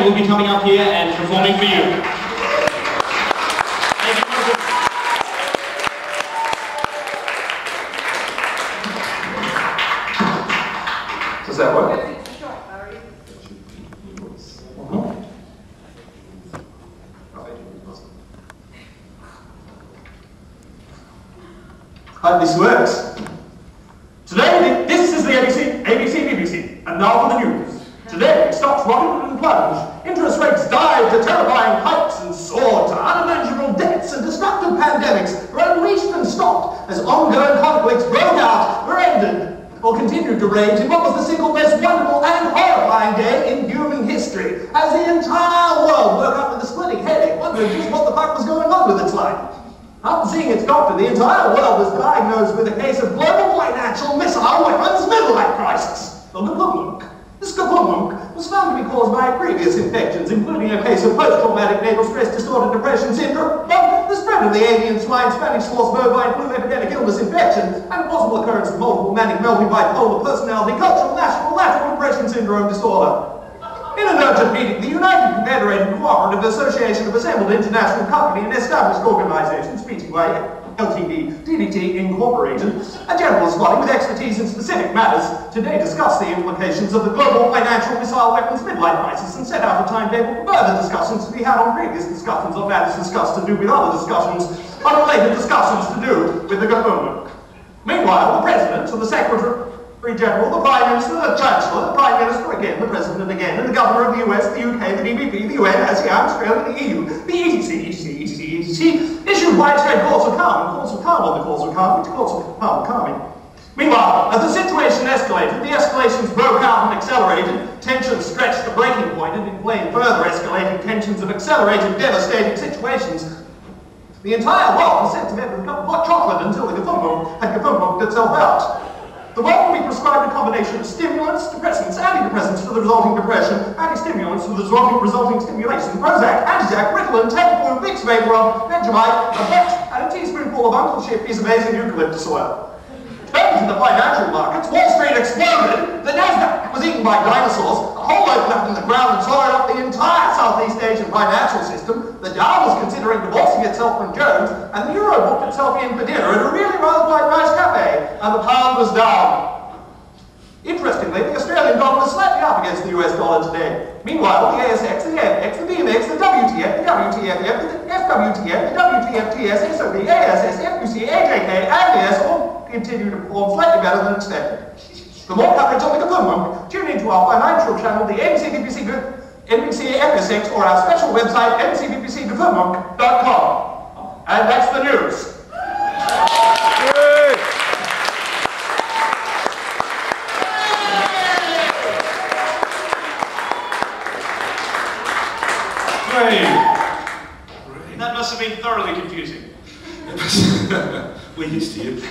will be coming up here and performing for you. Does that work? This works. Today, this is the ABC, BBC, and now for the news. Today, stocks rocketed and plunged, interest rates dived to terrifying heights and soared to unimaginable depths, and destructive pandemics were unleashed and stopped as ongoing conflicts broke out, were ended, or continued to rage in what was the single most wonderful and horrifying day in human history, as the entire world woke up with a splitting headache, wondering just what the fuck was going on with its life. After seeing its doctor, the entire world was diagnosed with a case of global financial missile weapons midlife crisis. This kapumunk was found to be caused by previous infections, including a case of post-traumatic naval stress disorder depression syndrome, the spread of the avian swine, Spanish horse, bovine flu, epidemic illness infection, and possible occurrence of multiple manic multi-bipolar personality, cultural, national, lateral depression syndrome disorder. In an urgent meeting, the United Confederated Cooperative Association of Assembled International Company and Established Organizations, PTY, Ltd, DDT Incorporated, a generalist body with expertise in specific matters, today discussed the implications of the global financial missile weapons midlife crisis and set out a timetable for further discussions to be had on previous discussions on matters discussed to do with other discussions, unrelated discussions to do with the government. Meanwhile, the President and the Secretary General, the Prime Minister, the Chancellor, the Prime Minister again, the President again, and the Governor of the US, the UK, the DPP, the UN, ASEAN, Australia, the EU, the etc, issued widespread calls for calm, and calls for calm on the calls for calm, which calls for calming. Meanwhile, as the situation escalated, the escalations broke out and accelerated, tensions stretched to breaking point and inflamed further escalating tensions and accelerated devastating situations. The entire world was sent to bed with hot chocolate until the Gafumbo had Gafumboed itself out. The world will be prescribed a combination of stimulants, depressants, antidepressants for the resulting depression, anti-stimulants for the resulting stimulation, Prozac, Antizac, Ritalin, Tableflu, Vicks Vaporub, Vegemite, a vet, and a teaspoonful of Uncle Shippy's amazing eucalyptus oil. Turning to the financial markets, Wall Street exploded, the Nasdaq was eaten by dinosaurs, a hole opened up in the ground and swallowed up the entire Southeast Asian financial system, the Dow was considering divorcing itself from Jones, and the Euro booked itself in for dinner at a really rather quite nice cafe, and the pound was down. Interestingly, the Australian dollar was slightly up against the US dollar today. Meanwhile, the ASX, the AMX, the BMX, the WTF, the WTFF, the FWTF, the WTFTS, SOB, ASS, FUC, AJK, and the S all continue to perform slightly better than expected. For more coverage on the Gafumbo, tune into our financial channel, the NBC FSX, or our special website, NBCBBCGafumbo.com. And that's the news. That must have been thoroughly confusing. We're used to you.